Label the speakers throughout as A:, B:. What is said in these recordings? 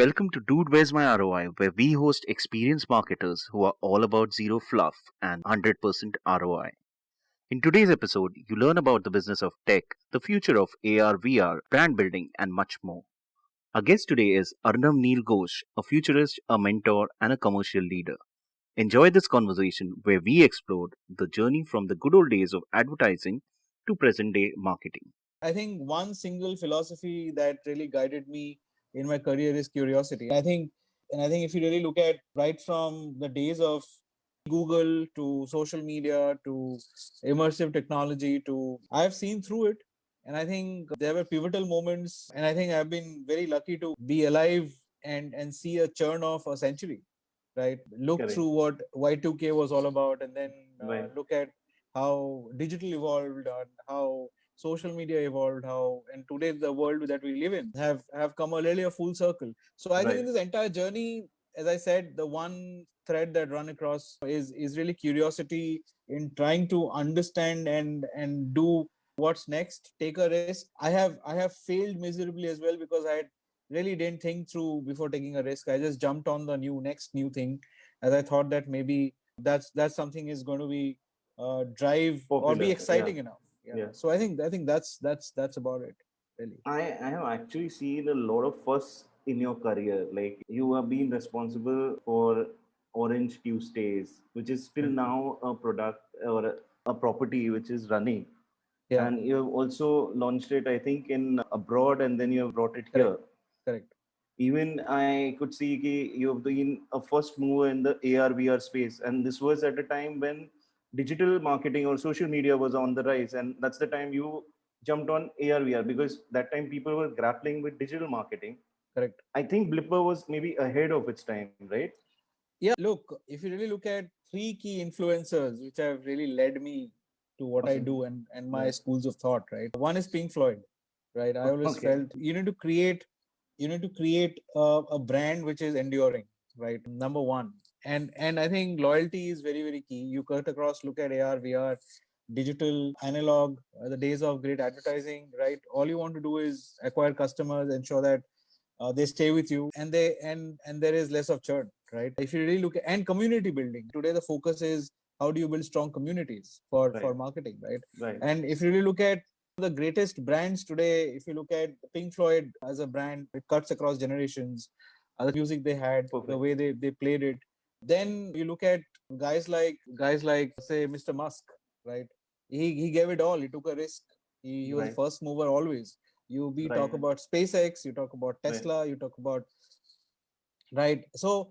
A: Welcome to Dude Where's My ROI, where we host experienced marketers who are all about zero fluff and 100% ROI. In today's episode, you learn about the business of tech, the future of AR, VR, brand building, and much more. Our guest today is Arnav Neil Ghosh, a futurist, a mentor, and a commercial leader. Enjoy this conversation where we explored the journey from the good old days of advertising to present day marketing.
B: I think one single philosophy that really guided me in my career is curiosity. And I think if you really look at right from the days of Google to social media to immersive technology to I've seen through it. And I think there were pivotal moments. And I think I've been very lucky to be alive and see a churn of a century, right? Look
C: Correct.
B: through what Y2K was all about and then
C: Right.
B: look at how digital evolved and how social media evolved, how and today the world that we live in have come a really a full circle. So I think in
C: Right.
B: this entire journey, as I said, the one thread that run across is really curiosity in trying to understand and do what's next, take a risk. I have failed miserably as well because I really didn't think through before taking a risk. I just jumped on the next new thing as I thought that maybe that's something is going to be drive or be
C: Popular. Yeah.
B: exciting enough. Yeah.
C: Yeah.
B: So I think that's about it, really.
C: I have actually seen a lot of fuss in your career. Like you have been responsible for Orange Tuesdays, which is still
B: Mhm.
C: now a product or a property which is running.
B: Yeah.
C: And you have also launched it, I think, in abroad, and then you have brought it
B: Correct.
C: here.
B: Correct.
C: Even I could see you have been a first mover in the AR VR space, and this was at a time when digital marketing or social media was on the rise, and that's the time you jumped on AR VR because that time people were grappling with digital marketing.
B: Correct.
C: I think Blipper was maybe ahead of its time, right?
B: Yeah. Look, if you really look at three key influencers which have really led me to what I
C: Awesome.
B: do and my
C: Right.
B: schools of thought, right? One is Pink Floyd, right? I always
C: Okay.
B: felt you need to create a brand which is enduring, right? Number one. And I think loyalty is very, very key. You cut across, look at AR, VR, digital, analog, the days of great advertising, right? All you want to do is acquire customers, ensure that they stay with you and there is less of churn, right? If you really look at and community building today, the focus is how do you build strong communities for
C: Right.
B: marketing, right?
C: Right.
B: And if you really look at the greatest brands today, if you look at Pink Floyd as a brand, it cuts across generations, the music they had, the
C: Perfect.
B: way they played it. Then you look at guys like say Mr. Musk, right? He gave it all. He took a risk. He was the
C: Right.
B: first mover always. We talk
C: Right.
B: about SpaceX, you talk about
C: Right.
B: Tesla, you talk about, right? So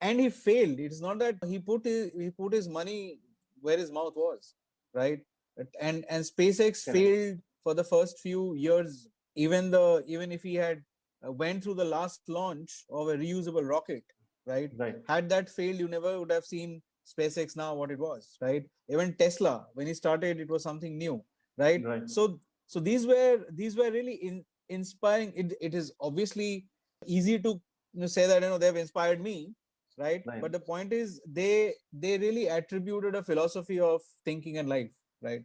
B: and he failed. It's not that he put his money where his mouth was, right? And SpaceX
C: Correct.
B: failed for the first few years. Even if he had went through the last launch of a reusable rocket, right?
C: Right.
B: Had that failed, you never would have seen SpaceX now what it was, right? Even Tesla, when he started, it was something new, right?
C: Right.
B: So these were really inspiring. It is obviously easy to say that they've inspired me, right?
C: Right.
B: But the point is they really attributed a philosophy of thinking and life, right?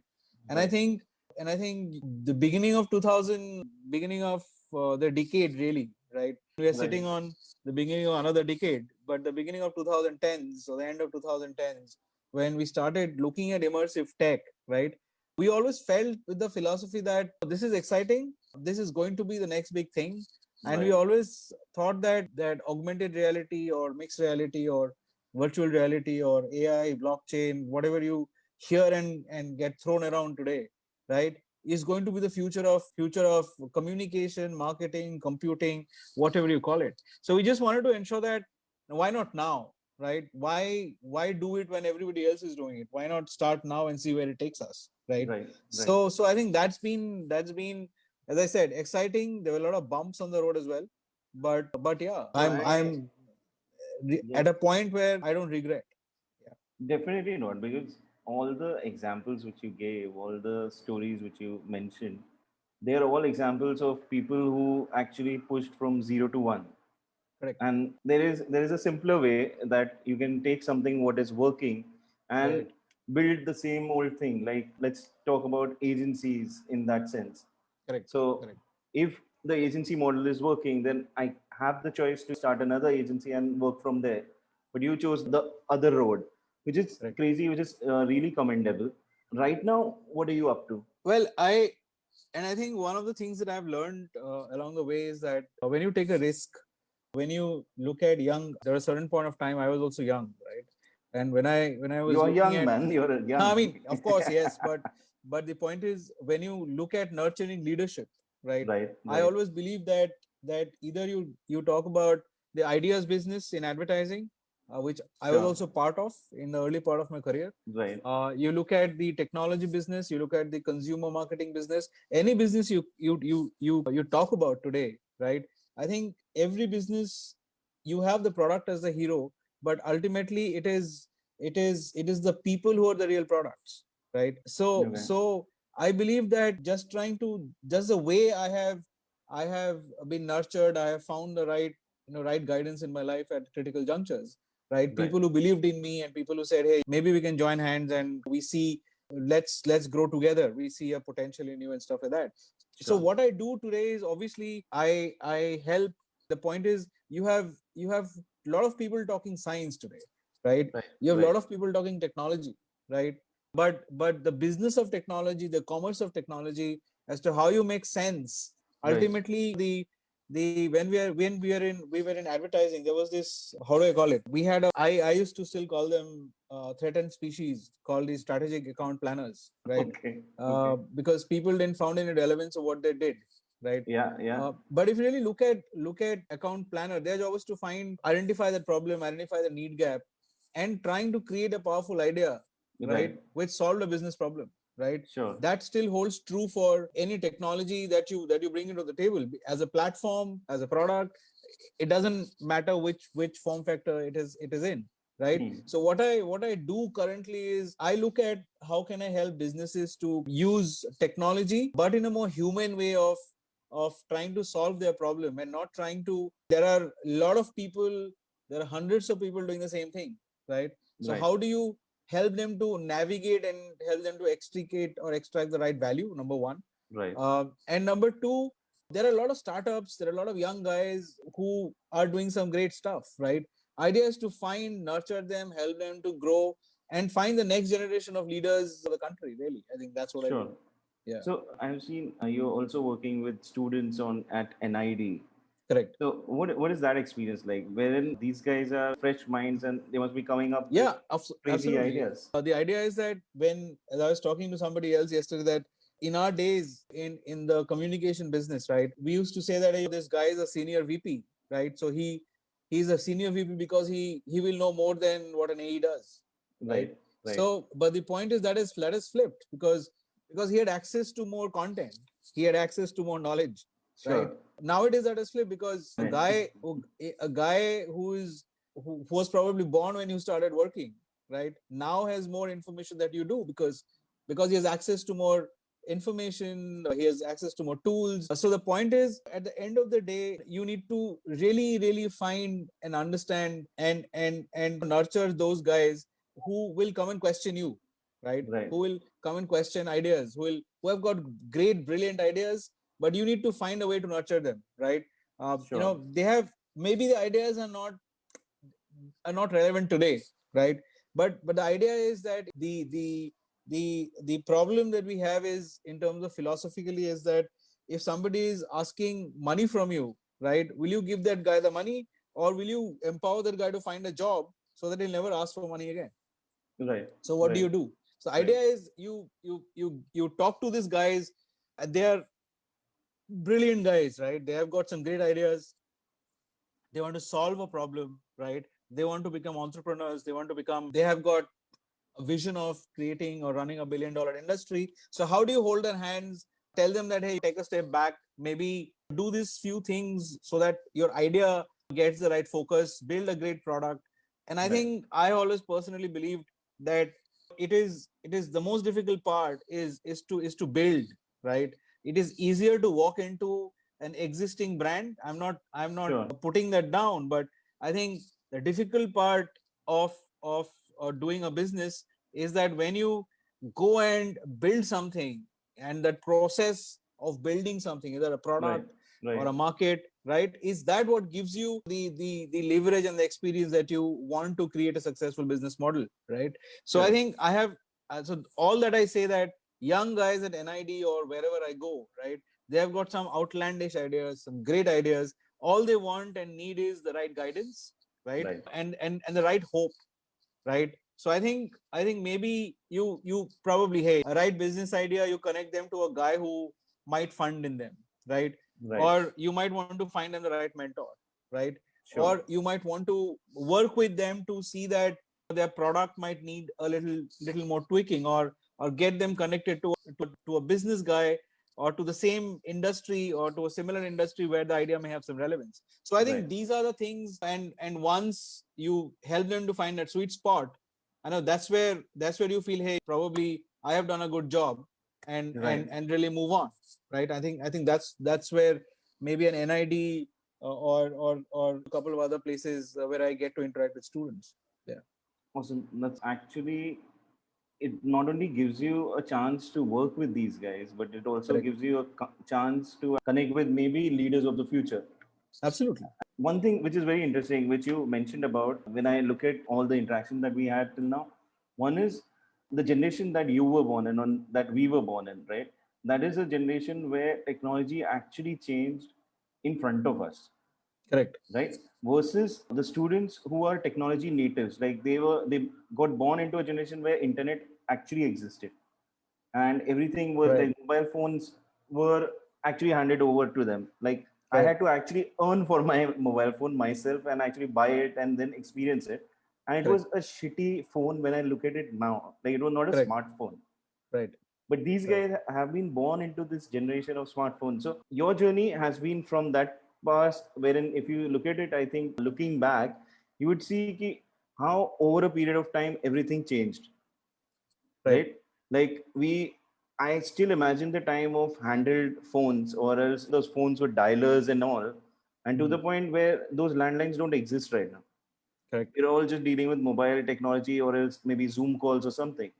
B: and i
C: Right.
B: think and I think the beginning of 2000, beginning of the decade, really, right? We are
C: Right.
B: sitting on the beginning of another decade, but the beginning of 2010s or the end of 2010s, when we started looking at immersive tech, right? We always felt with the philosophy that this is exciting, this is going to be the next big thing. And we
C: Right.
B: always thought that augmented reality or mixed reality or virtual reality or AI, blockchain, whatever you hear and get thrown around today, right, is going to be the future of communication, marketing, computing, whatever you call it. So we just wanted to ensure that why not now, right? Why do it when everybody else is doing it? Why not start now and see where it takes us, right?
C: Right. Right.
B: So I think that's been, as I said, exciting. There were a lot of bumps on the road as well, but yeah,
C: No,
B: I'm
C: yeah,
B: at a point where I don't regret. Yeah.
C: definitely not, because all the examples which you gave, all the stories which you mentioned, they are all examples of people who actually pushed from zero to one.
B: Correct.
C: And there is a simpler way that you can take something what is working and
B: Right.
C: build the same old thing. Like let's talk about agencies in that sense.
B: Correct.
C: So
B: Correct.
C: if the agency model is working, then I have the choice to start another agency and work from there, but you chose the other road, which is
B: Right.
C: crazy, which is really commendable. Right now, what are you up to?
B: Well, I think one of the things that I've learned along the way is that when you take a risk, when you look at young, there was a certain point of time I was also young, right? And when I was
C: You are
B: looking
C: young,
B: at,
C: man. You're
B: I
C: young.
B: mean, of course, yes, but the point is when you look at nurturing leadership, right?
C: Right,
B: I
C: right,
B: always believe that either you talk about the ideas business in advertising, which I was
C: sure,
B: also part of in the early part of my career.
C: right,
B: You look at the technology business, you look at the consumer marketing business, any business you talk about today, right? I think every business, you have the product as the hero, but ultimately it is the people who are the real products, right? so
C: okay,
B: so I believe that just the way I have been nurtured, I have found the right guidance in my life at critical junctures, right?
C: right,
B: People who believed in me and people who said, hey, maybe we can join hands and we see, let's grow together, we see a potential in you and stuff like that. So
C: sure,
B: what I do today is, obviously, I help. The point is, you have a lot of people talking science today, right?
C: right,
B: You have a
C: right,
B: lot of people talking technology, right? But the business of technology, the commerce of technology, as to how you make sense,
C: right.
B: ultimately, the when we were in advertising, there was this, how do I call it, we had a I used to still call them threatened species, called the strategic account planners, right?
C: Okay, okay,
B: Because people didn't found any relevance of what they did, right?
C: yeah, yeah,
B: But if you really look at account planner, their job is to identify that problem, identify the need gap, and trying to create a powerful idea, right,
C: right,
B: which solved a business problem, right?
C: sure,
B: That still holds true for any technology that you bring into the table, as a platform, as a product. It doesn't matter which form factor it is in, right?
C: hmm.
B: So what I do currently is, I look at how can I help businesses to use technology, but in a more human way of trying to solve their problem, and not trying to, there are a lot of people, there are hundreds of people doing the same thing, right? So
C: Right,
B: how do you help them to navigate and help them to extricate or extract the right value, number one.
C: right,
B: And number two, there are a lot of startups, there are a lot of young guys who are doing some great stuff, right? Idea is to find, nurture them, help them to grow, and find the next generation of leaders of the country, really. I think that's what I do.
C: sure.
B: Yeah,
C: So I've seen you're also working with students on at NID.
B: correct.
C: So what is that experience like? Wherein these guys are fresh minds and they must be coming up with
B: Yeah,
C: crazy
B: absolutely.
C: ideas.
B: The idea is that, when, as I was talking to somebody else yesterday, that in our days in the communication business, right, we used to say that, hey, this guy is a senior VP, right? So he's a senior VP because he will know more than what an AE does, right?
C: Right, right,
B: So, but the point is that is flipped, because he had access to more content, he had access to more knowledge, right?
C: sure.
B: Nowadays that is flipped, because a
C: Right,
B: guy who was probably born when you started working, right, now has more information that you do, because he has access to more information, he has access to more tools. So the point is, at the end of the day, you need to really, really find and understand and nurture those guys who will come and question you, right?
C: right,
B: Who will come and question ideas, who have got great, brilliant ideas, but you need to find a way to nurture them, right?
C: sure.
B: They have, maybe the ideas are not relevant today, right? But the idea is that the problem that we have is, in terms of philosophically, is that if somebody is asking money from you, right, will you give that guy the money, or will you empower that guy to find a job so that he'll never ask for money again?
C: Right,
B: So what do
C: right,
B: you do? So
C: right,
B: idea is, you talk to these guys, and they are brilliant guys, right? They have got some great ideas, they want to solve a problem, right? They want to become entrepreneurs, they have got a vision of creating or running $1 billion industry. So how do you hold their hands, tell them that, hey, take a step back, maybe do these few things so that your idea gets the right focus, build a great product. And I
C: right,
B: think I always personally believed that it is the most difficult part is to build, right? It is easier to walk into an existing brand. I'm not
C: sure.
B: putting that down, but I think the difficult part of doing a business is that when you go and build something, and that process of building something, either a
C: Right,
B: product, or
C: Right.
B: a market, right? Is that what gives you the leverage and the experience that you want to create a successful business model, right? So I
C: Correct.
B: think I have so all that I say that young guys at NID or wherever I go, right? They have got some outlandish ideas, some great ideas. All they want and need is the right guidance, right?
C: Right.
B: And the right hope, right? So I think maybe you probably, hey, a right business idea, you connect them to a guy who might fund in them, right?
C: Right.
B: Or you might want to find them the right mentor, right?
C: Sure.
B: Or you might want to work with them to see that their product might need a little more tweaking, or get them connected to a business guy, or to the same industry or to a similar industry where the idea may have some relevance. So I
C: Right.
B: think these are the things, and once you help them to find that sweet spot, I know that's where you feel, hey, probably I have done a good job, and
C: Right.
B: really move on, right? I think that's where maybe an NID, or a couple of other places where I get to interact with students. Yeah,
C: Awesome. That's actually, it not only gives you a chance to work with these guys, but it also
B: correct.
C: gives you a chance to connect with maybe leaders of the future.
B: Absolutely.
C: One thing which is very interesting, which you mentioned about, when I look at all the interactions that we had till now, one is the generation that you were born in, on that we were born in, right? That is a generation where technology actually changed in front of us,
B: Correct.
C: right? Versus the students who are technology natives, like they got born into a generation where internet actually existed, and everything was
B: Right.
C: like mobile phones were actually handed over to them. Like I
B: Right.
C: had to actually earn for my mobile phone myself and actually buy it and then experience it. And it was
B: Correct.
C: a shitty phone when I look at it now. Like it was not a
B: Correct.
C: smartphone.
B: Right.
C: But these
B: Right.
C: guys have been born into this generation of smartphones. So your journey has been from that past, wherein if you look at it, I think looking back, you would see how over a period of time everything changed,
B: Right.
C: right? Like I still imagine the time of handheld phones, or else those phones with dialers and all, and to
B: Mhm.
C: the point where those landlines don't exist right now.
B: Correct.
C: We're all just dealing with mobile technology, or else maybe Zoom calls or something.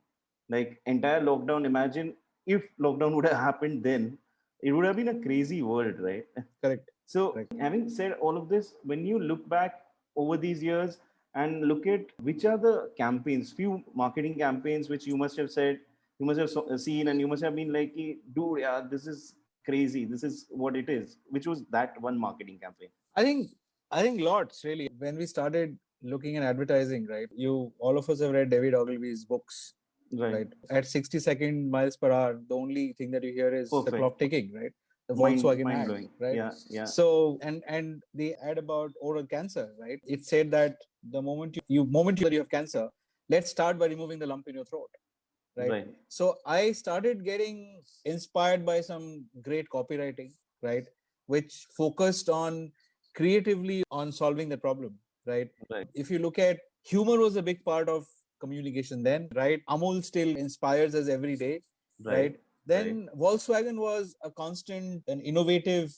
C: Like entire lockdown, imagine if lockdown would have happened then, it would have been a crazy world, right?
B: Correct.
C: So,
B: Correct.
C: having said all of this, when you look back over these years and look at which are the campaigns, few marketing campaigns which you must have said, you must have seen, and you must have been like, dude, yeah, this is crazy. This is what it is. Which was that one marketing campaign?
B: I think I think lots, really. When we started looking at advertising, right? You all of us have read David Ogilvy's books,
C: Right.
B: right? At 60-second miles per hour, the only thing that you hear is the
C: Perfect.
B: clock ticking, right? The
C: Mind
B: Volkswagen
C: mind
B: ad,
C: blowing.
B: right?
C: Yeah. Yeah.
B: So and the ad about oral cancer, right? It said that the moment you have cancer, let's start by removing the lump in your throat, right?
C: Right.
B: So I started getting inspired by some great copywriting, right? Which focused on creatively on solving the problem, right?
C: Right.
B: If you look at, humor was a big part of communication then, right? Amul still inspires us every day,
C: Right.
B: right?
C: Right.
B: Then Volkswagen was a constant and innovative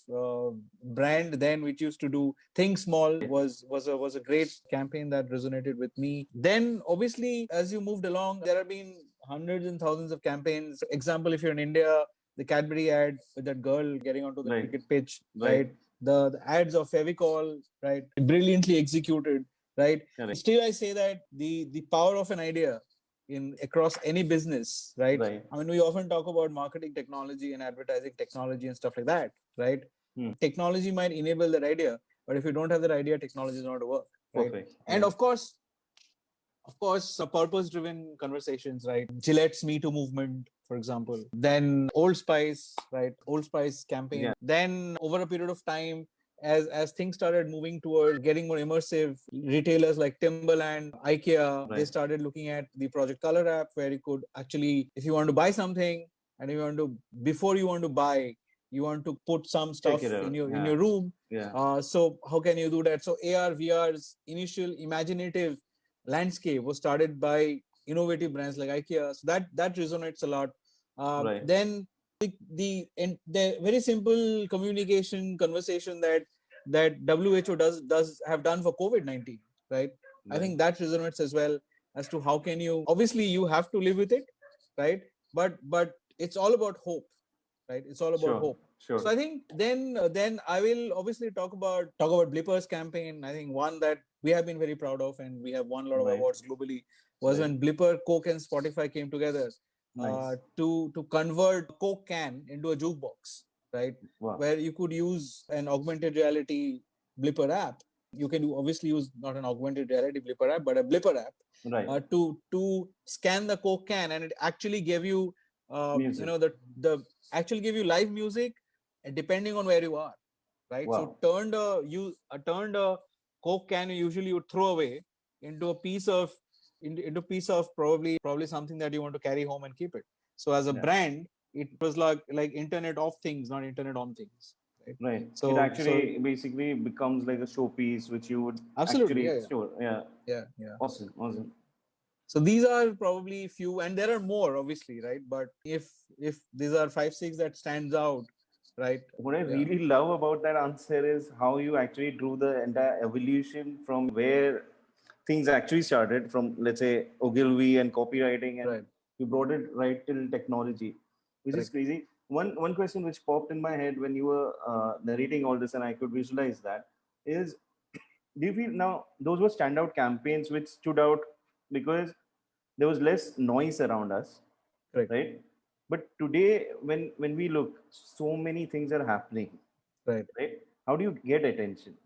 B: brand then, which used to do think small. Was a great campaign that resonated with me. Then obviously, as you moved along, there have been hundreds and thousands of campaigns. Example, if you're in India, the Cadbury ad with that girl getting onto the
C: Right.
B: cricket pitch,
C: Right.
B: right? The ads of Fevicol, right? Brilliantly executed, right?
C: Correct.
B: Still, I say that the power of an idea in across any business, right?
C: Right.
B: I mean, we often talk about marketing technology and advertising technology and stuff like that, right?
C: Hmm.
B: Technology might enable that idea, but if you don't have that idea, technology is not to work, right?
C: Perfect.
B: And
C: Yeah.
B: of course, purpose-driven conversations, right? Gillette's Me Too movement, for example. Then Old Spice, right? Old Spice campaign.
C: Yeah.
B: Then over a period of time, as things started moving towards getting more immersive, retailers like Timberland, IKEA, they
C: Right.
B: started looking at the Project Color app, where you could actually, if you want to buy something, and before you want to buy, you want to put some
C: Check
B: stuff
C: it
B: in
C: out.
B: your
C: Yeah.
B: room.
C: Yeah.
B: So how can you do that? So AR, VR's initial imaginative landscape was started by innovative brands like IKEA. So that resonates a lot.
C: Right.
B: Then the very simple communication conversation that WHO does have done for COVID-19, right? I
C: Right.
B: think that resonates as well, as to how can you, obviously you have to live with it, right? But it's all about hope, right? It's all about
C: Sure.
B: hope.
C: Sure.
B: So I think then I will obviously talk about Blipper's campaign. I think one that we have been very proud of, and we have won a lot of
C: Right.
B: awards globally, was
C: Right.
B: when Blipper, Coke, and Spotify came together
C: Nice.
B: to convert Coke can into a jukebox, right?
C: Wow.
B: Where you could use an augmented reality Blipper app. You can obviously use not an augmented reality Blipper app, but a Blipper app
C: Right.
B: to scan the Coke can, and it actually gave you
C: Music.
B: the actually give you live music depending on where you are, right?
C: Wow.
B: So turned a Coke can you usually would throw away into a piece of into piece of probably something that you want to carry home and keep it. So as a
C: Yeah.
B: brand, it was like Internet of Things, not Internet on Things.
C: Right. It
B: So
C: actually basically becomes like a showpiece which you would
B: absolutely,
C: actually
B: yeah,
C: store. Yeah.
B: yeah.
C: Awesome. Awesome.
B: So these are probably few, and there are more, obviously, right? But if these are 5, 6 that stands out, right?
C: What I
B: Yeah.
C: really love about that answer is how you actually drew the entire evolution from where things actually started from, let's say, Ogilvy and copywriting, and
B: Right.
C: you brought it right till technology, which is
B: Correct.
C: crazy. One question which popped in my head when you were narrating all this, and I could visualize that, is do you feel now those were standout campaigns which stood out because there was less noise around us,
B: Correct.
C: right? But today, when we look, so many things are happening,
B: Right.
C: right? How do you get attention?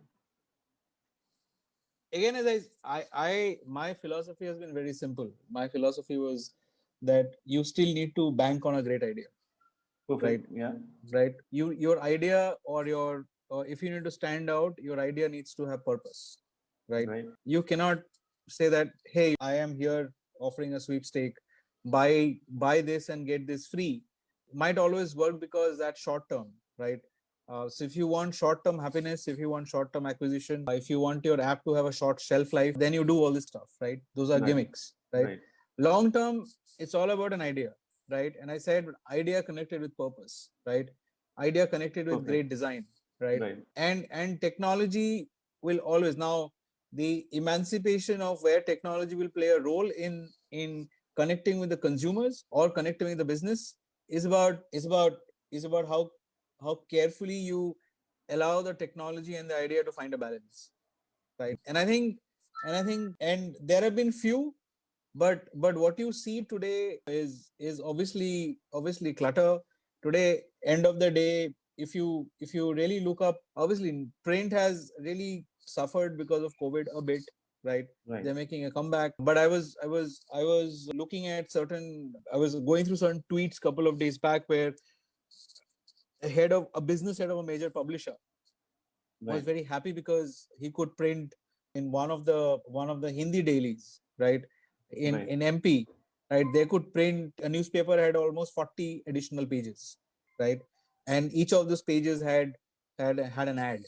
B: Again, as I my philosophy has been very simple. My philosophy was that you still need to bank on a great idea, right?
C: Perfect. Yeah.
B: Right. Your idea or if you need to stand out, your idea needs to have purpose, right?
C: Right.
B: You cannot say that, hey, I am here offering a sweepstake, buy this and get this free. Might always work because that's short term, right? So if you want short term happiness, if you want short term acquisition, if you want your app to have a short shelf life, then you do all this stuff, right? Those are
C: Right.
B: gimmicks, right?
C: Right.
B: Long term, it's all about an idea, right? And I said idea connected with purpose, right? Idea connected with
C: Perfect.
B: great design, right?
C: Right.
B: And technology will always now the emancipation of where technology will play a role in connecting with the consumers or connecting with the business is about how carefully you allow the technology and the idea to find a balance, right? And there have been few, but what you see today is obviously clutter today. End of the day, if you really look up, obviously print has really suffered because of COVID a bit, right?
C: Right.
B: They're making a comeback, but I was looking at certain, I was going through certain tweets couple of days back where a business head of a major publisher was
C: Right.
B: very happy because he could print in one of the Hindi dailies, right? In
C: Right.
B: MP, right? They could print a newspaper had almost 40 additional pages, right? And each of those pages had an ad,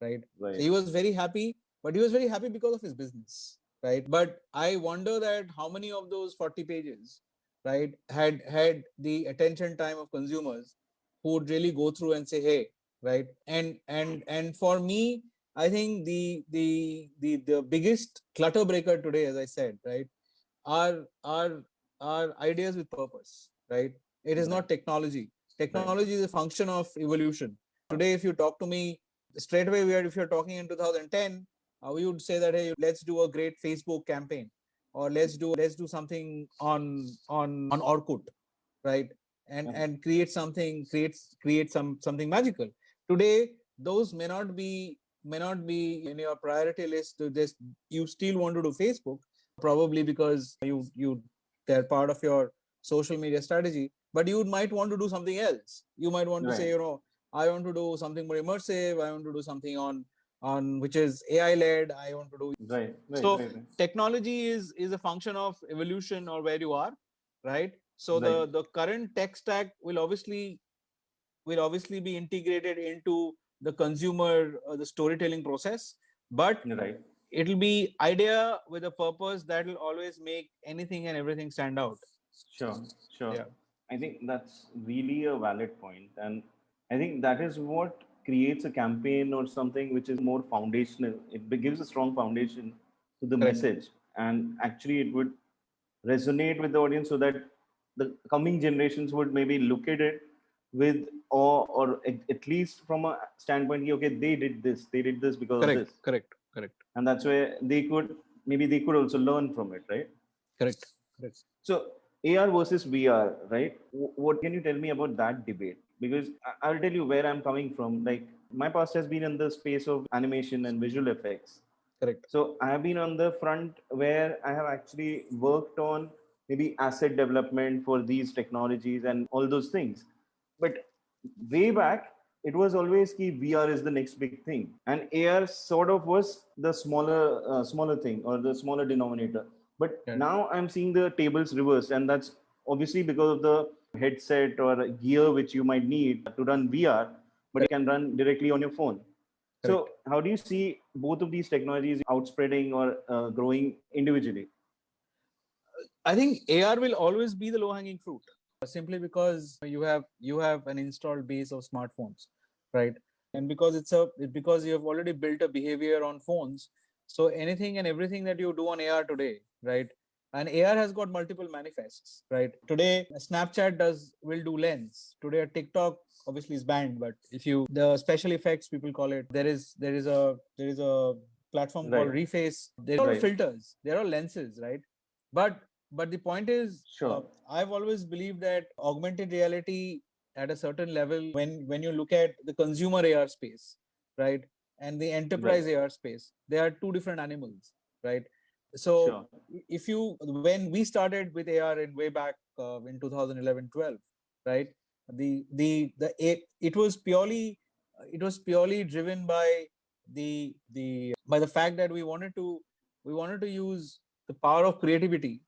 B: right? So
C: Right.
B: he was very happy, but he was very happy because of his business, right? But I wonder that how many of those 40 pages, right, had the attention time of consumers who would really go through and say, hey, right? And for me, I think the biggest clutter breaker today, as I said, right, are ideas with purpose, right? It is
C: Right.
B: not technology.
C: Right.
B: Technology is a function of evolution. Today, if you talk to me straight away, if you're talking in 2010, we would say that, hey, let's do a great Facebook campaign, or let's do something on Orkut, right? and
C: Yeah.
B: and create something magical. Today those may not be in your priority list. To just, you still want to do Facebook, probably because you they're part of your social media strategy, but you might want to do something else. You might want to say,
C: Right.
B: I want to do something more immersive. I want to do something on which is AI led. I want to do.
C: Right. Right.
B: So
C: Right. Right.
B: technology is a function of evolution or where you are, right? So
C: Right.
B: the current tech stack will obviously be integrated into the consumer the storytelling process, but
C: Right.
B: it'll be idea with a purpose that will always make anything and everything stand out.
C: Sure. Sure.
B: Yeah.
C: I think that's really a valid point, and I think that is what creates a campaign or something which is more foundational. It gives a strong foundation to the
B: Correct.
C: message, and actually it would resonate with the audience so that the coming generations would maybe look at it with awe, or at least from a standpoint, okay, they did this because of this,
B: Correct,
C: and that's where they could also learn from it, right?
B: correct.
C: So AR versus VR, right? What can you tell me about that debate? Because I'll tell you where I'm coming from. Like, my past has been in the space of animation and visual effects.
B: Correct.
C: So I have been on the front where I have actually worked on maybe asset development for these technologies and all those things. But way back, it was always key VR is the next big thing, and AR sort of was the smaller thing, or the smaller denominator. But
B: Yeah.
C: now I'm seeing the tables reversed, and that's obviously because of the headset or gear which you might need to run VR, but it can run directly on your phone.
B: Correct.
C: So, how do you see both of these technologies outspreading or growing individually?
B: I think AR will always be the low-hanging fruit, simply because you have an installed base of smartphones, right? And because you have already built a behavior on phones, so anything and everything that you do on AR today, right? And AR has got multiple manifests, right? Today, Snapchat will do lens. Today, TikTok obviously is banned, but if you the special effects people call it, there is a platform called
C: Right.
B: Reface. They're all
C: Right.
B: filters. They're all lenses, right? But the point is,
C: Sure.
B: I've always believed that augmented reality at a certain level, when you look at the consumer AR space, right, and the enterprise
C: Right.
B: AR space, they are two different animals, right? So
C: Sure.
B: if you when we started with AR in way back in 2011-12, right, it was purely driven by the fact that we wanted to use the power of creativity,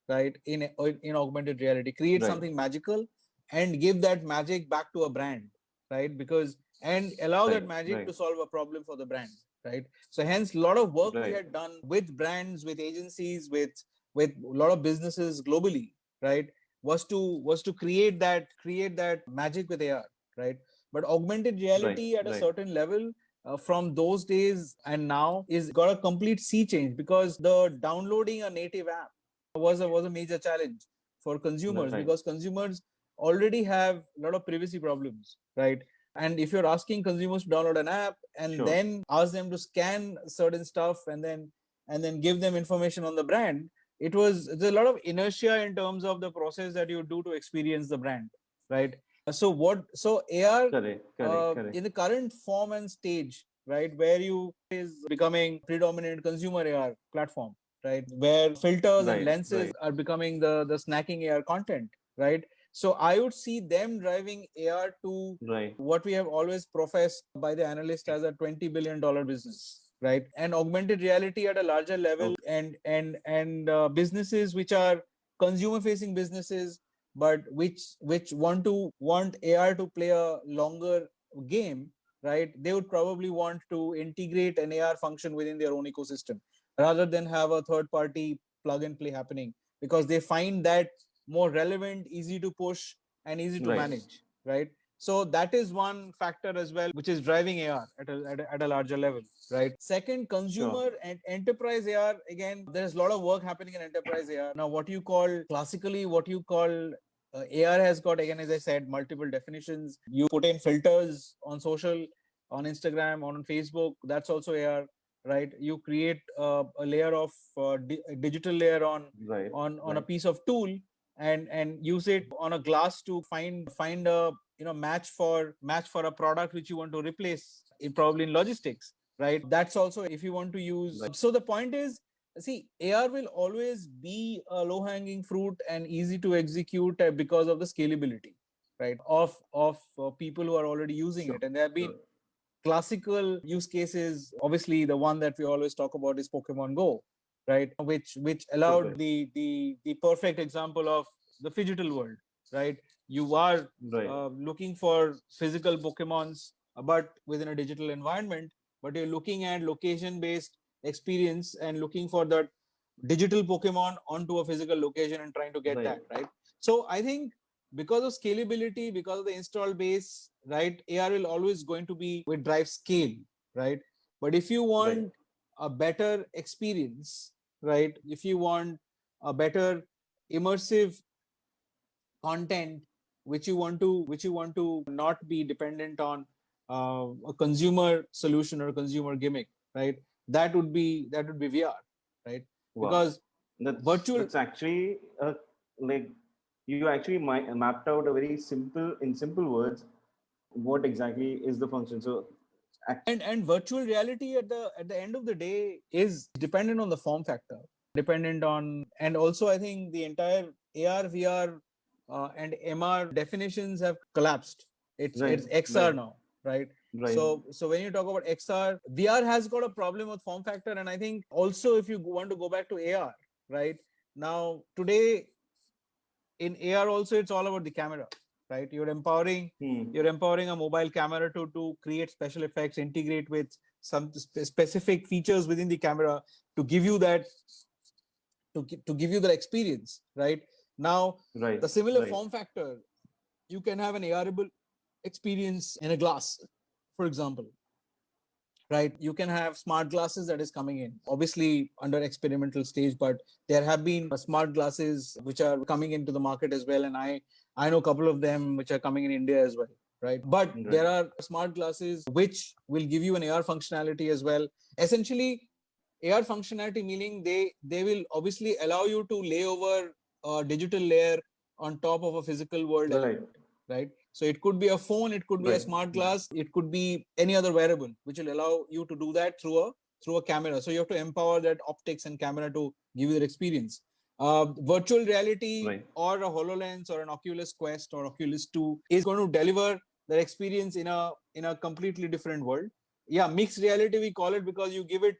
B: right, in augmented reality, create
C: Right.
B: something magical and give that magic back to a brand, right? Because and allow that
C: Right.
B: magic
C: Right.
B: to solve a problem for the brand, right? So hence a lot of work we
C: Right.
B: had done with brands, with agencies, with a lot of businesses globally, right, was to create that magic with AR, right? But augmented
C: Right.
B: reality at a
C: Right.
B: certain level, from those days and now, is got a complete sea change, because the downloading a native app was a major challenge for consumers,
C: Right.
B: because consumers already have a lot of privacy problems, right? And if you're asking consumers to download an app and
C: Sure.
B: then ask them to scan certain stuff and then give them information on the brand, there's a lot of inertia in terms of the process that you do to experience the brand, right? So AR,
C: Correct. Correct. Correct.
B: in the current form and stage, right, where you is becoming predominant consumer AR platform, right, where filters and
C: Right.
B: lenses
C: Right.
B: are becoming the snacking AR content, right? So I would see them driving AR to
C: Right.
B: what we have always professed by the analyst as a $20 billion business, right? And augmented reality at a larger level,
C: Okay.
B: and businesses which are consumer facing businesses, but which want AR to play a longer game, right? They would probably want to integrate an AR function within their own ecosystem rather than have a third party plug and play happening, because they find that more relevant, easy to push, and easy to
C: Right.
B: manage, right? So that is one factor as well, which is driving AR at a larger level, right? Second,
C: Sure.
B: consumer and enterprise AR. Again, there's a lot of work happening in enterprise AR. Now, what you call AR has got, again, as I said, multiple definitions. You put in filters on social, on Instagram, on Facebook. That's also AR, right? You create a layer of a digital layer on
C: Right.
B: on a
C: Right.
B: piece of tool, and use it on a glass to find a match for a product which you want to replace, probably in logistics, right? That's also, if you want to use.
C: Right.
B: So the point is, see, AR will always be a low hanging fruit and easy to execute, because of the scalability, right, of people who are already using
C: Sure.
B: it. And there have been
C: Sure.
B: classical use cases. Obviously, the one that we always talk about is Pokemon Go, right? Which allowed
C: Super.
B: the perfect example of the phygital world, right? You are
C: Right.
B: looking for physical Pokemons, but within a digital environment. But you're looking at location-based experience and looking for that digital Pokemon onto a physical location and trying to get
C: Right.
B: that, right? So I think because of scalability, because of the install base, right, AR will always going to be with drive scale, right? But if you
C: Right.
B: want a better experience, right, if you want a better immersive content which you want to not be dependent on a consumer solution or a consumer gimmick, right? That would be VR, right?
C: Wow.
B: Because virtual
C: That's actually like you actually mapped out a very simple, in simple words, what exactly is the function. So
B: and virtual reality at the end of the day is dependent on the form factor, dependent on, and also I think the entire AR VR and MR definitions have collapsed.
C: right,
B: It's XR
C: right,
B: now, right?
C: right,
B: So when you talk about XR, VR has got a problem with form factor, and I think also if you want to go back to AR, right? Now today in AR also it's all about the camera, right? You're empowering a mobile camera to create special effects, integrate with some specific features within the camera to give you that to give you that experience, right? Now
C: right,
B: the similar
C: right,
B: form factor, you can have an ARable experience in a glass, for example, right? You can have smart glasses that is coming in, obviously under experimental stage, but there have been smart glasses which are coming into the market as well, and I know a couple of them which are coming in India as well, right? But
C: right,
B: there are smart glasses which will give you an AR functionality as well. Essentially AR functionality meaning they will obviously allow you to lay over a digital layer on top of a physical world
C: right,
B: element, right? So it could be a phone, it could be a
C: right,
B: smart glass, it could be any other wearable, which will allow you to do that through a camera. So you have to empower that optics and camera to give you that experience. Virtual reality
C: right,
B: or a HoloLens or an Oculus Quest or Oculus 2 is going to deliver that experience in a completely different world. Yeah, mixed reality we call it because you give it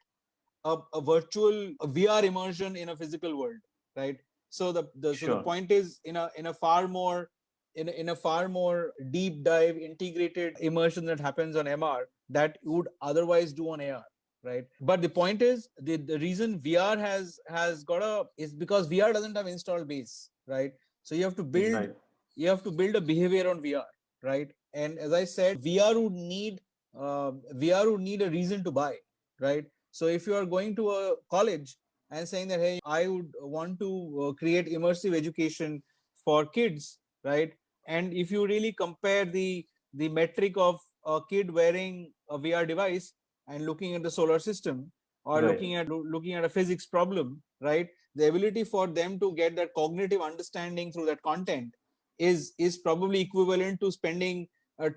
B: a virtual VR immersion in a physical world, right? So the
C: sure,
B: point is in a far more in a far more deep dive integrated immersion that happens on MR that you would otherwise do on AR, right? But the point is the reason VR has got a is because VR doesn't have installed base, right? So
C: right,
B: you have to build a behavior on VR, right? And as I said, VR would need a reason to buy, right? So if you are going to a college and saying that, hey, I would want to create immersive education for kids, right? And if you really compare the metric of a kid wearing a VR device and looking at the solar system or
C: right,
B: looking at a physics problem, right? The ability for them to get that cognitive understanding through that content is probably equivalent to spending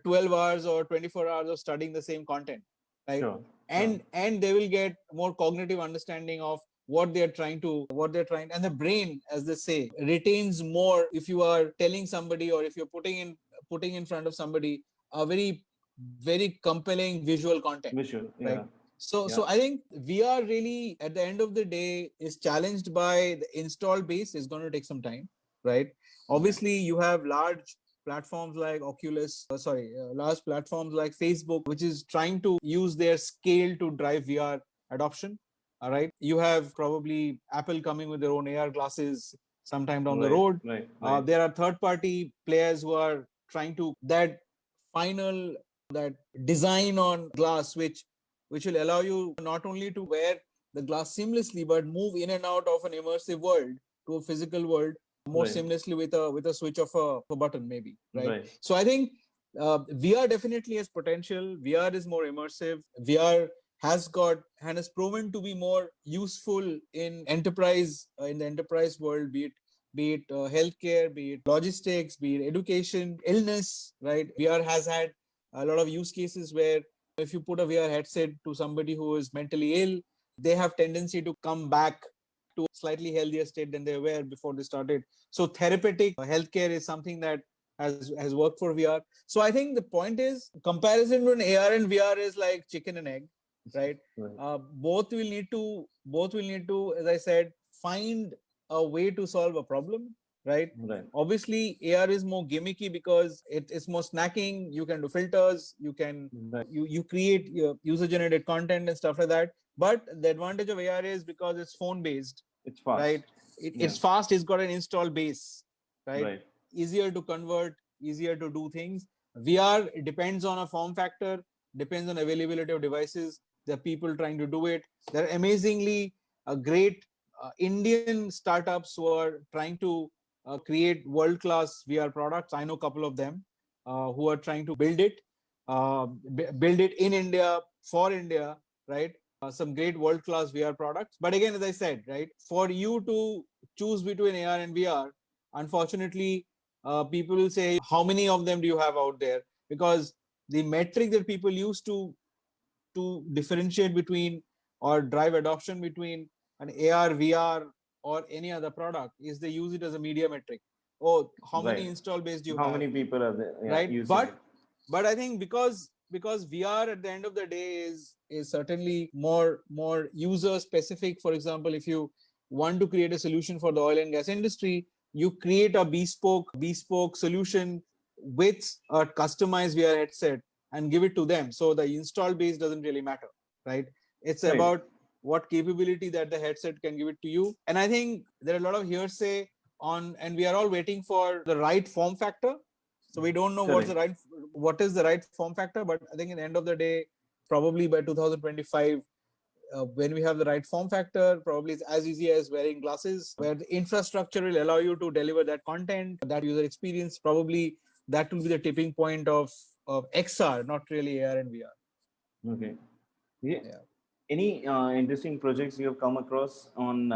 B: 12 hours or 24 hours of studying the same content, right?
C: sure, sure,
B: And they will get more cognitive understanding of what they're trying, and the brain, as they say, retains more if you are telling somebody or if you're putting in front of somebody a very compelling visual content,
C: visual,
B: right?
C: yeah,
B: So
C: yeah,
B: I think VR really at the end of the day is challenged by the install base is going to take some time, right?
C: yeah,
B: Obviously you have large platforms like large platforms like Facebook, which is trying to use their scale to drive VR adoption. All right. You have probably Apple coming with their own AR glasses sometime down the
C: right,
B: road.
C: right, right,
B: There are third party players who are trying to that final that design on glass, which will allow you not only to wear the glass seamlessly, but move in and out of an immersive world to a physical world more
C: right,
B: seamlessly with a switch of a button, maybe, right?
C: right,
B: So I think VR definitely has potential. VR is more immersive. VR has got and has proven to be more useful in enterprise in the enterprise world, be it healthcare, be it logistics, be it education, illness, right? VR has had a lot of use cases where if you put a VR headset to somebody who is mentally ill, they have tendency to come back to a slightly healthier state than they were before they started. So therapeutic healthcare is something that has worked for VR. So I think the point is comparison between AR and VR is like chicken and egg, right?
C: right,
B: Both will need to, as I said, find a way to solve a problem, right?
C: right,
B: Obviously AR is more gimmicky because it's more snacking. You can do filters,
C: right,
B: you create user generated content and stuff like that. But the advantage of AR is because it's phone based,
C: it's fast,
B: right?
C: yeah,
B: It's fast, it's got an install base, right?
C: right,
B: Easier to convert, easier to do things. VR depends on a form factor, depends on availability of devices. There are people trying to do it. There are amazingly great Indian startups who are trying to create world-class VR products. I know a couple of them who are trying to build it, build it in India for India, right? Some great world-class VR products. But again, as I said, right, for you to choose between AR and VR, unfortunately, people will say, how many of them do you have out there? Because the metric that people use to differentiate between or drive adoption between an AR, VR, or any other product is they use it as a media metric. Oh, how many
C: Right.
B: install base do you
C: How
B: have?
C: many people are there,
B: Right.
C: using it?
B: But I think because VR at the end of the day is certainly more user specific. For example, if you want to create a solution for the oil and gas industry, you create a bespoke solution with a customized VR headset and give it to them. So the install base doesn't really matter, right? It's
C: Right.
B: about what capability that the headset can give it to you. And I think there are a lot of hearsay on, and we are all waiting for the right form factor. So we don't know
C: Correct.
B: what is the right form factor, but I think at the end of the day, probably by 2025, when we have the right form factor, probably it's as easy as wearing glasses, where the infrastructure will allow you to deliver that content, that user experience. Probably that will be the tipping point of XR, not really AR and VR.
C: Okay. Yeah.
B: Yeah.
C: Any interesting projects you have come across on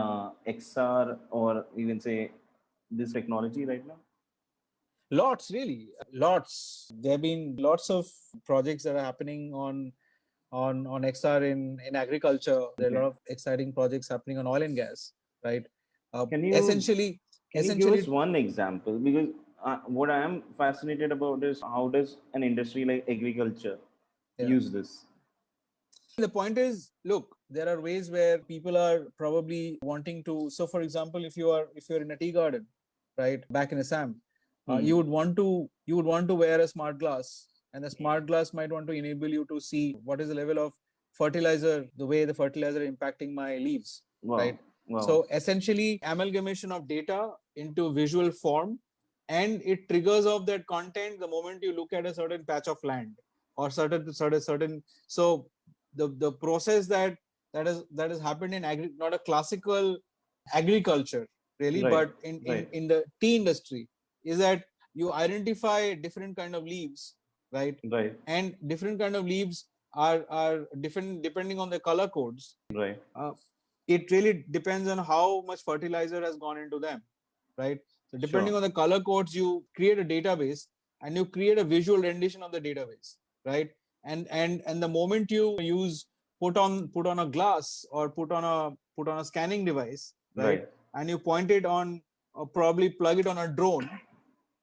C: XR or even say this technology right now?
B: Lots, really, lots. There have been lots of projects that are happening on XR in agriculture. There are a
C: Okay.
B: lot of exciting projects happening on oil and gas, right?
C: Can you
B: Essentially,
C: can you give us
B: essentially,
C: one example? Because what I am fascinated about is how does an industry like agriculture
B: yeah.
C: use this?
B: The point is, look, there are ways where people are probably wanting to. So, for example, if you're in a tea garden, right, back in Assam,
C: Hmm.
B: you would want to wear a smart glass, and the smart glass might want to enable you to see what is the level of fertilizer, the way the fertilizer impacting my leaves, right?
C: Wow. Wow.
B: So essentially, amalgamation of data into visual form, and it triggers off that content the moment you look at a certain patch of land or certain. So the process that has happened in not a classical agriculture really,
C: Right.
B: but
C: Right.
B: in the tea industry, is that you identify different kind of leaves, right?
C: Right.
B: And different kind of leaves are different depending on the color codes.
C: Right.
B: It really depends on how much fertilizer has gone into them, right? So depending
C: Sure.
B: on the color codes, you create a database and you create a visual rendition of the database, right? And the moment you use put on a glass or put on a scanning device, right?
C: Right.
B: And you point it on, or probably plug it on a drone,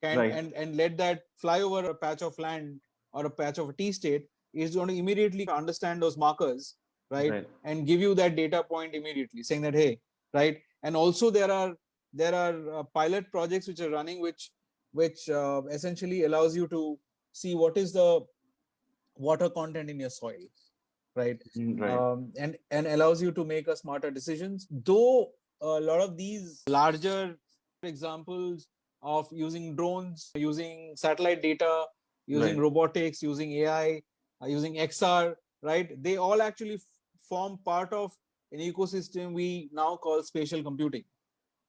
C: Right.
B: and let that fly over a patch of land or a patch of a tea state, is going to immediately understand those markers, right?
C: Right.
B: And give you that data point immediately, saying that, hey, right? And also there are pilot projects which are running, which essentially allows you to see what is the water content in your soil, right?
C: Right.
B: And allows you to make a smarter decisions. Though a lot of these larger examples of using drones, using satellite data, using
C: Right.
B: robotics, using AI, using XR, right? They all actually form part of an ecosystem we now call spatial computing,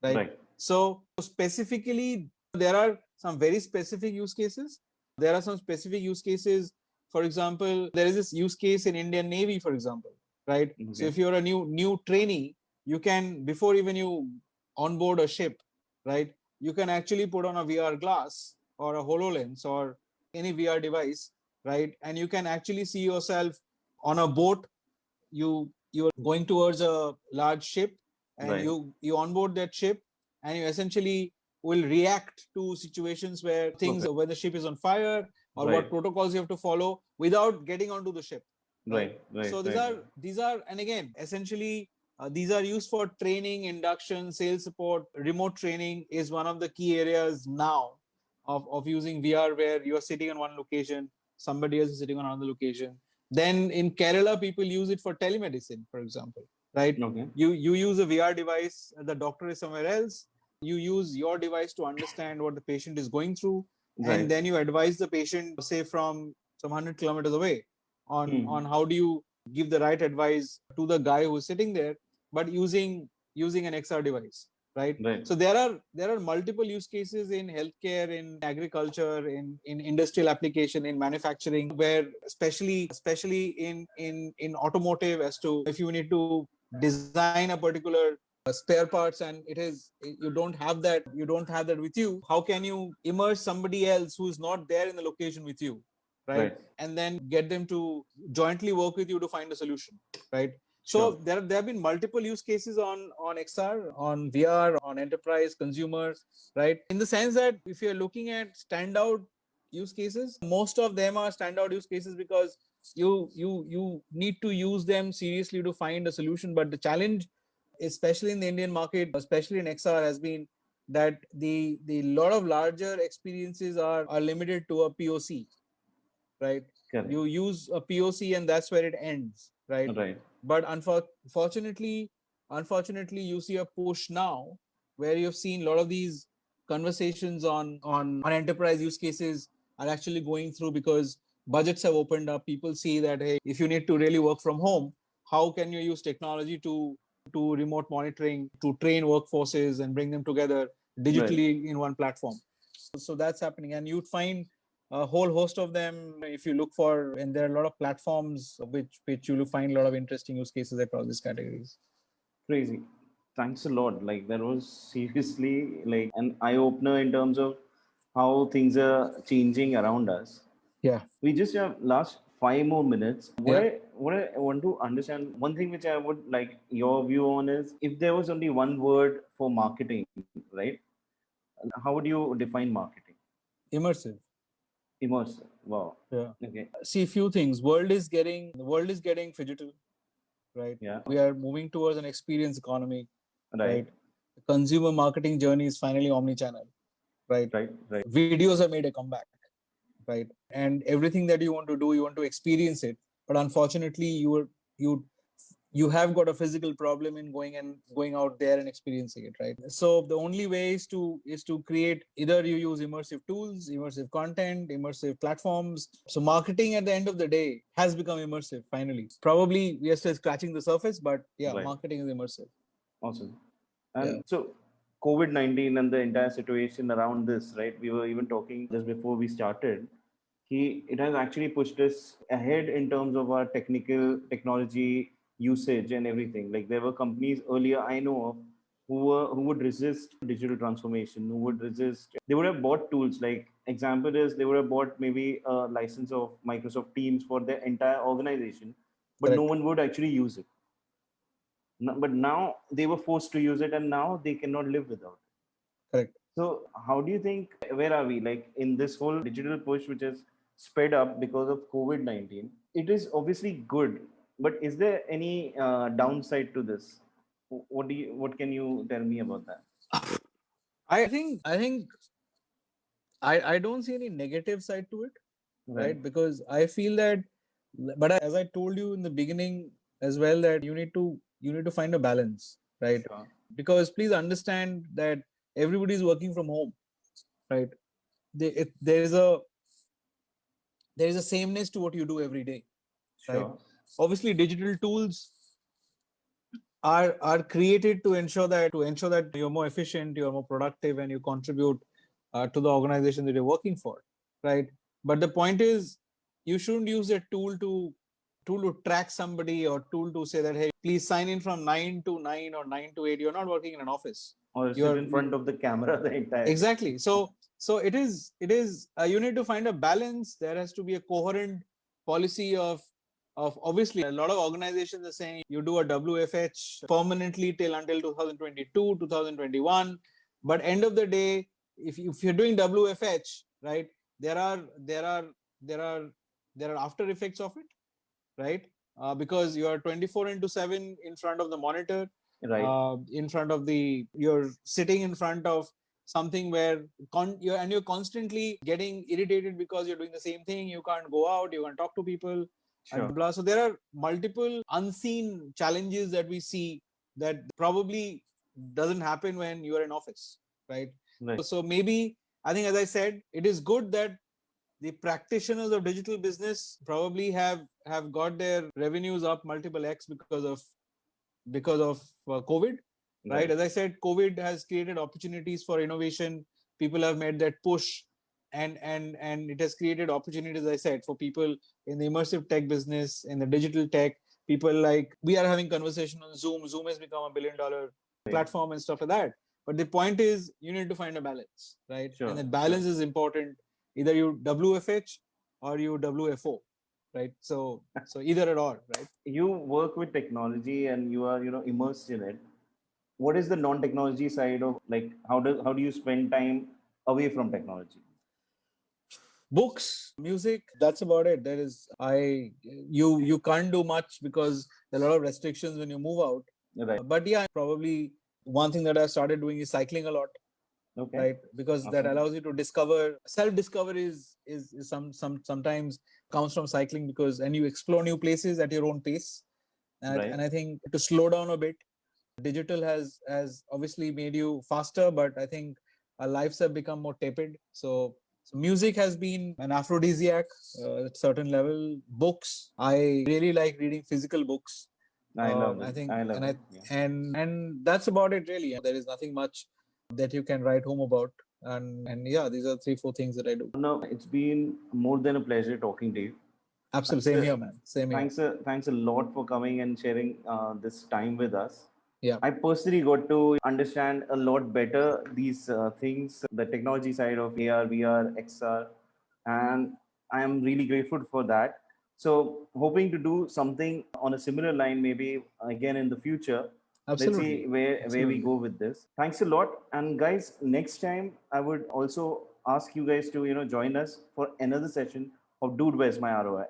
B: right?
C: Right.
B: So specifically, there are some very specific use cases. There are some specific use cases. For example, there is this use case in Indian Navy, for example, right? So
C: Okay.
B: if you're a new trainee, you can, before even you onboard a ship, right, you can actually put on a VR glass or a HoloLens or any VR device, right? And you can actually see yourself on a boat. You're going towards a large ship, and
C: Right.
B: you onboard that ship, and you essentially will react to situations where things,
C: Perfect.
B: where the ship is on fire, or what
C: Right.
B: protocols you have to follow without getting onto the ship, right?
C: Right. Right.
B: So
C: Right.
B: these are and again, essentially, these are used for training, induction, sales support. Remote training is one of the key areas now of using VR, where you are sitting on one location, somebody else is sitting on another location. Then in Kerala, people use it for telemedicine, for example, right?
C: Okay.
B: You use a VR device, the doctor is somewhere else. You use your device to understand what the patient is going through, and
C: Right.
B: then you advise the patient, say from some 100 kilometers away, on
C: Hmm.
B: how do you give the right advice to the guy who's sitting there, but using an XR device, right?
C: Right.
B: So there are multiple use cases in healthcare, in agriculture, in industrial application, in manufacturing, where especially in automotive, as to if you need to design a particular spare parts and you don't have that with you, how can you immerse somebody else who is not there in the location with you, right?
C: Right.
B: And then get them to jointly work with you to find a solution, right? So
C: Sure.
B: there have been multiple use cases on XR, on VR, on enterprise, consumer, right? In the sense that if you're looking at standout use cases, most of them are standout use cases because you need to use them seriously to find a solution. But the challenge, especially in the Indian market, especially in XR, has been that the lot of larger experiences are limited to a POC, right?
C: Correct.
B: You use a POC and that's where it ends, right?
C: Right.
B: But unfortunately, you see a push now where you've seen a lot of these conversations on enterprise use cases are actually going through because budgets have opened up. People see that, hey, if you need to really work from home, how can you use technology to remote monitoring, to train workforces and bring them together
C: Right.
B: digitally in one platform? So that's happening, and you'd find a whole host of them if you look for, and there are a lot of platforms which you will find a lot of interesting use cases across these categories.
C: Crazy. Thanks a lot. Like that was seriously like an eye opener in terms of how things are changing around us.
B: Yeah.
C: We just have last 5 more minutes.
B: Yeah.
C: What I want to understand, one thing which I would like your view on is, if there was only one word for marketing, right? How would you define marketing?
B: Immersive.
C: Immersive. Wow.
B: Yeah.
C: Okay.
B: See, a few things. The world is getting phygital, right?
C: Yeah.
B: We are moving towards an experience economy,
C: Right.
B: right? The consumer marketing journey is finally omni-channel, right?
C: Right. Right.
B: Videos have made a comeback, right? And everything that you want to do, you want to experience it. But unfortunately, you have got a physical problem in going out there and experiencing it, right? So the only way is to create, either you use immersive tools, immersive content, immersive platforms. So marketing at the end of the day has become immersive finally. Probably we are still scratching the surface, but yeah,
C: Right.
B: marketing is immersive.
C: Awesome. And
B: Yeah.
C: so COVID-19 and the entire situation around this, right? We were even talking just before we started. It has actually pushed us ahead in terms of our technology usage and everything. Like there were companies earlier I know of who would resist digital transformation, who would resist. They would have bought tools. Like example is, they would have bought maybe a license of Microsoft Teams for their entire organization, but no
B: Correct.
C: one would actually use it. But now they were forced to use it, and now they cannot live without it.
B: Correct.
C: So how do you think, where are we like in this whole digital push which has sped up because of COVID-19? It is obviously good, but is there any downside to this? What can you tell me about that?
B: I think I don't see any negative side to it, right? Because I feel that, but as I told you in the beginning as well, that you need to find a balance, right?
C: Sure.
B: Because please understand that everybody is working from home, right? There is a sameness to what you do every day, right?
C: Sure.
B: Obviously, digital tools are created to ensure that you're more efficient, you're more productive, and you contribute to the organization that you're working for, right? But the point is, you shouldn't use a tool to track somebody, or tool to say that, hey, please sign in from 9 to 9 or 9 to 8. You're not working in an office.
C: Or sit
B: You're
C: in front of the camera the entire day.
B: exactly. So it is you need to find a balance. There has to be a coherent policy of obviously, a lot of organizations are saying you do a WFH permanently till until 2022 2021, but end of the day, if you're doing WFH, right, there are after effects of it, right? Because you are 24/7 in front of the monitor,
C: Right.
B: in front of you're sitting in front of something where you're constantly getting irritated because you're doing the same thing. You can't go out, you can't talk to people,
C: Sure.
B: and blah. So there are multiple unseen challenges that we see that probably doesn't happen when you are in office, right?
C: Right.
B: So maybe, I think, as I said, it is good that the practitioners of digital business probably have got their revenues up multiple x because of COVID, right? As I said, COVID has created opportunities for innovation. People have made that push, and it has created opportunities, as I said, for people in the immersive tech business, in the digital tech. People like we are having conversation on Zoom. Zoom has become $1 billion platform and stuff like that. But the point is, you need to find a balance, right?
C: Sure,
B: and that balance is important. Either you WFH or you WFO, right? So either at all, right?
C: You work with technology and you are, immersed in it. What is the non-technology side of, like, how do you spend time away from technology?
B: Books, music, that's about it. There is you can't do much because there are a lot of restrictions when you move out.
C: Right.
B: But yeah, probably one thing that I started doing is cycling a lot,
C: Okay.
B: right? Because that
C: Awesome.
B: allows you to discover. Self-discovery is sometimes comes from cycling, because and you explore new places at your own pace.
C: Right.
B: And I think to slow down a bit, digital has obviously made you faster, but I think our lives have become more tepid. So music has been an aphrodisiac at certain level. Books, I really like reading physical books.
C: I love
B: I
C: it.
B: think,
C: I love
B: and
C: it.
B: I
C: Yeah.
B: and that's about it really. There is nothing much that you can write home about. And yeah, these are 3-4 things that I do.
C: No, it's been more than a pleasure talking to you.
B: Absolutely,
C: Thanks
B: same
C: a,
B: here, man. Same here.
C: thanks a lot for coming and sharing this time with us.
B: Yeah,
C: I personally got to understand a lot better these things, the technology side of AR, VR, XR, and I am really grateful for that. So, hoping to do something on a similar line, maybe again in the future. Let's see
B: absolutely,
C: where we
B: absolutely.
C: go with this. Thanks a lot, and guys, next time I would also ask you guys to join us for another session of Dude, Where's My ROI?